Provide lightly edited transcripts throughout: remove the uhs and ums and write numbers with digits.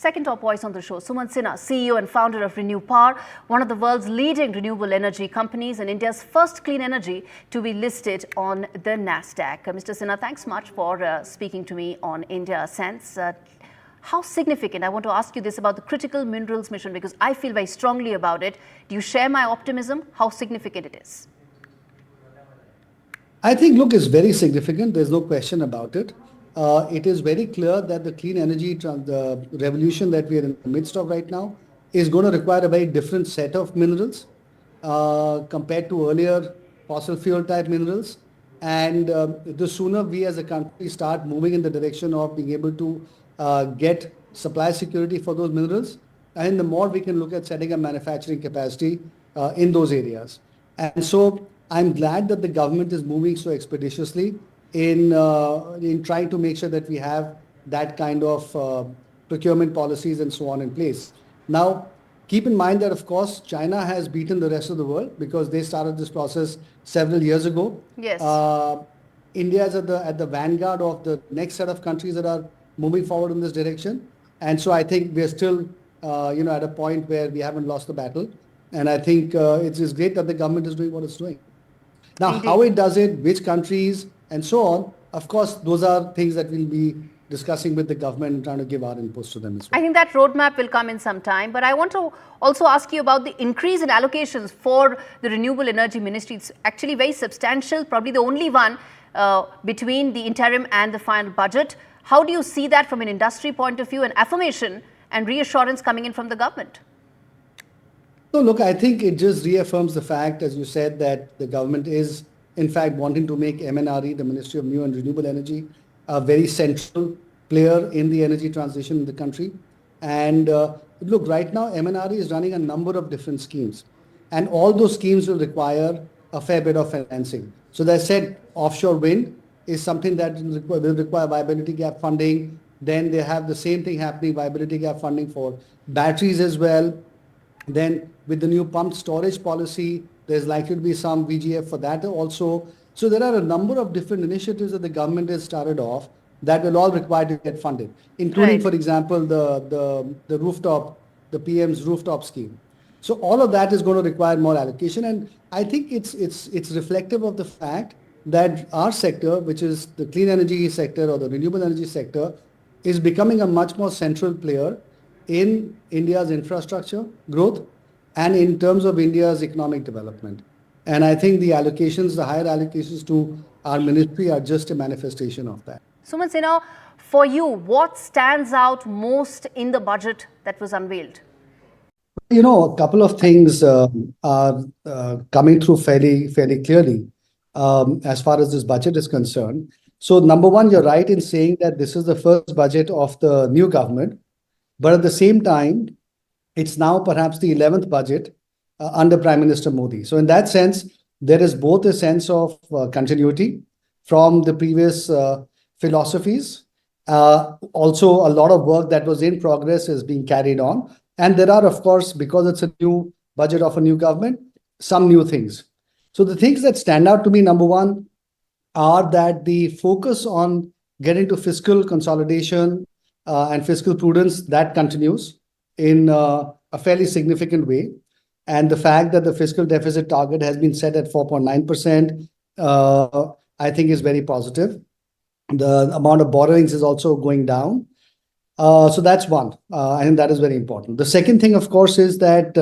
Second top voice on the show, Sumant Sinha, CEO and founder of ReNew Power, one of the world's leading renewable energy companies and India's first clean energy to be listed on the NASDAQ. Mr. Sinha, thanks much for speaking to me on India Sense. How significant, I want to ask you this about the critical minerals mission because I feel very strongly about it. Do you share my optimism? How significant it is? I think, look, it's very significant. There's no question about it. It is very clear that the clean energy the revolution that we are in the midst of right now is going to require a very different set of minerals compared to earlier fossil fuel type minerals. And the sooner we as a country start moving in the direction of being able to get supply security for those minerals, and the more we can look at setting up manufacturing capacity in those areas. And so I'm glad that the government is moving so expeditiously in trying to make sure that we have that kind of procurement policies and so on in place. Now, keep in mind that, of course, China has beaten the rest of the world because they started this process several years ago. Yes. India is at the vanguard of the next set of countries that are moving forward in this direction. And so I think we're still, at a point where we haven't lost the battle. And I think it's great that the government is doing what it's doing. Now, Indeed. how it does it, which countries, and so on, of course, those are things that we'll be discussing with the government and trying to give our inputs to them as well. I think that roadmap will come in some time, but I want to also ask you about the increase in allocations for the Renewable Energy Ministry. It's actually very substantial, probably the only one between the interim and the final budget. How do you see that from an industry point of view, and affirmation and reassurance coming in from the government? So look, I think it just reaffirms the fact, as you said, that the government is in fact wanting to make MNRE, the Ministry of New and Renewable Energy, a very central player in the energy transition in the country. And look, right now, MNRE is running a number of different schemes. And all those schemes will require a fair bit of financing. So as I said, offshore wind is something that will require viability gap funding. Then they have the same thing happening, viability gap funding for batteries as well. Then with the new pumped storage policy, there's likely to be some VGF for that also. So there are a number of different initiatives that the government has started off that will all require to get funded, including, Right. for example, the rooftop, the PM's rooftop scheme. So all of that is going to require more allocation. And I think it's reflective of the fact that our sector, which is the clean energy sector or the renewable energy sector, is becoming a much more central player in India's infrastructure growth and in terms of India's economic development. And I think the allocations, the higher allocations to our ministry are just a manifestation of that. Sumant Sinha, for you, what stands out most in the budget that was unveiled? A couple of things are coming through fairly clearly as far as this budget is concerned. So number one, you're right in saying that this is the first budget of the new government. But at the same time, it's now perhaps the 11th budget under Prime Minister Modi. So in that sense, there is both a sense of continuity from the previous philosophies. Also, a lot of work that was in progress is being carried on. And there are, of course, because it's a new budget of a new government, some new things. So the things that stand out to me, number one, are that the focus on getting to fiscal consolidation and fiscal prudence, that continues in a fairly significant way. And the fact that the fiscal deficit target has been set at 4.9%, I think is very positive. The amount of borrowings is also going down. So that's one. I think that is very important. The second thing, of course, is that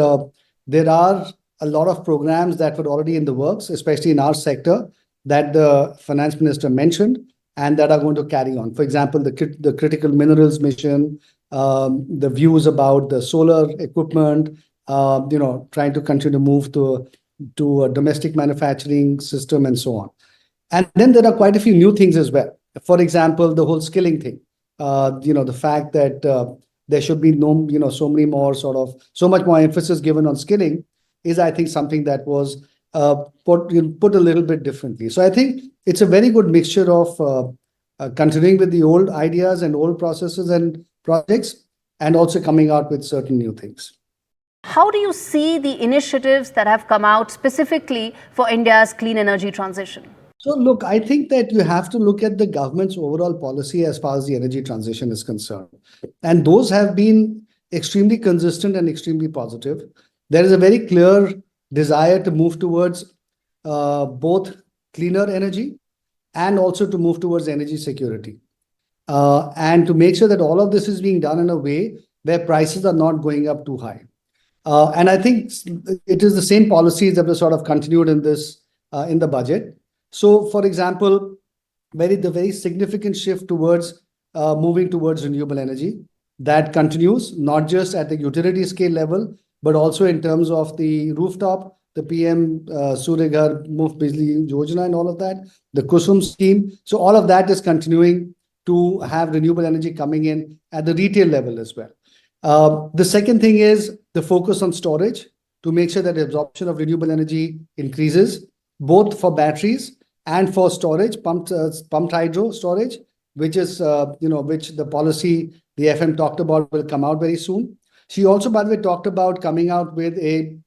there are a lot of programs that were already in the works, especially in our sector, that the Finance Minister mentioned and that are going to carry on. For example, the critical minerals mission, the views about the solar equipment, trying to continue to move to a domestic manufacturing system and so on. And then there are quite a few new things as well. For example, the whole skilling thing, the fact that there should be so much more emphasis given on skilling is, I think, something that was put a little bit differently. So I think it's a very good mixture of continuing with the old ideas and old processes and projects and also coming out with certain new things. How do you see the initiatives that have come out specifically for India's clean energy transition? So look, I think that you have to look at the government's overall policy as far as the energy transition is concerned. And those have been extremely consistent and extremely positive. There is a very clear desire to move towards both cleaner energy and also to move towards energy security. And to make sure that all of this is being done in a way where prices are not going up too high. And I think it is the same policies that were sort of continued in this in the budget. So, for example, the very significant shift towards moving towards renewable energy that continues not just at the utility scale level, but also in terms of the rooftop, the PM Surya Ghar Muft Bijli Yojana and all of that, the Kusum scheme. So all of that is continuing to have renewable energy coming in at the retail level as well. The second thing is the focus on storage to make sure that the absorption of renewable energy increases, both for batteries and for storage, pumped hydro storage, which is, which the policy the FM talked about will come out very soon. She also, by the way, talked about coming out with a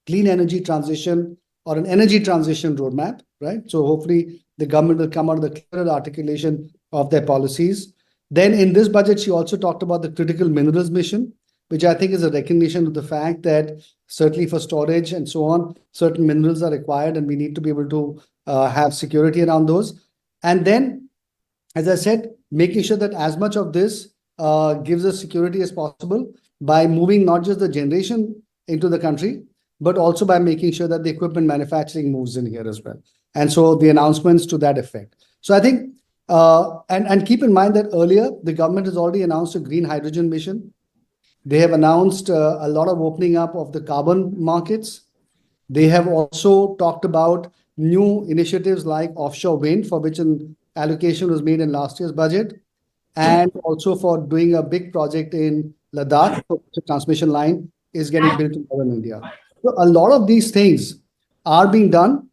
clean energy transition or an energy transition roadmap, right? So hopefully the government will come out with a clearer articulation of their policies. Then in this budget, she also talked about the critical minerals mission, which I think is a recognition of the fact that certainly for storage and so on, certain minerals are required and we need to be able to have security around those. And then, as I said, making sure that as much of this gives us security as possible by moving not just the generation into the country, but also by making sure that the equipment manufacturing moves in here as well. And so the announcements to that effect. So I think, and keep in mind that earlier, the government has already announced a green hydrogen mission. They have announced a lot of opening up of the carbon markets. They have also talked about new initiatives like offshore wind, for which an allocation was made in last year's budget, and also for doing a big project in Ladakh, for which a transmission line is getting built in northern India. So a lot of these things are being done,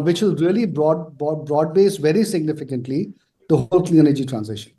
which will really broad base very significantly the whole clean energy transition.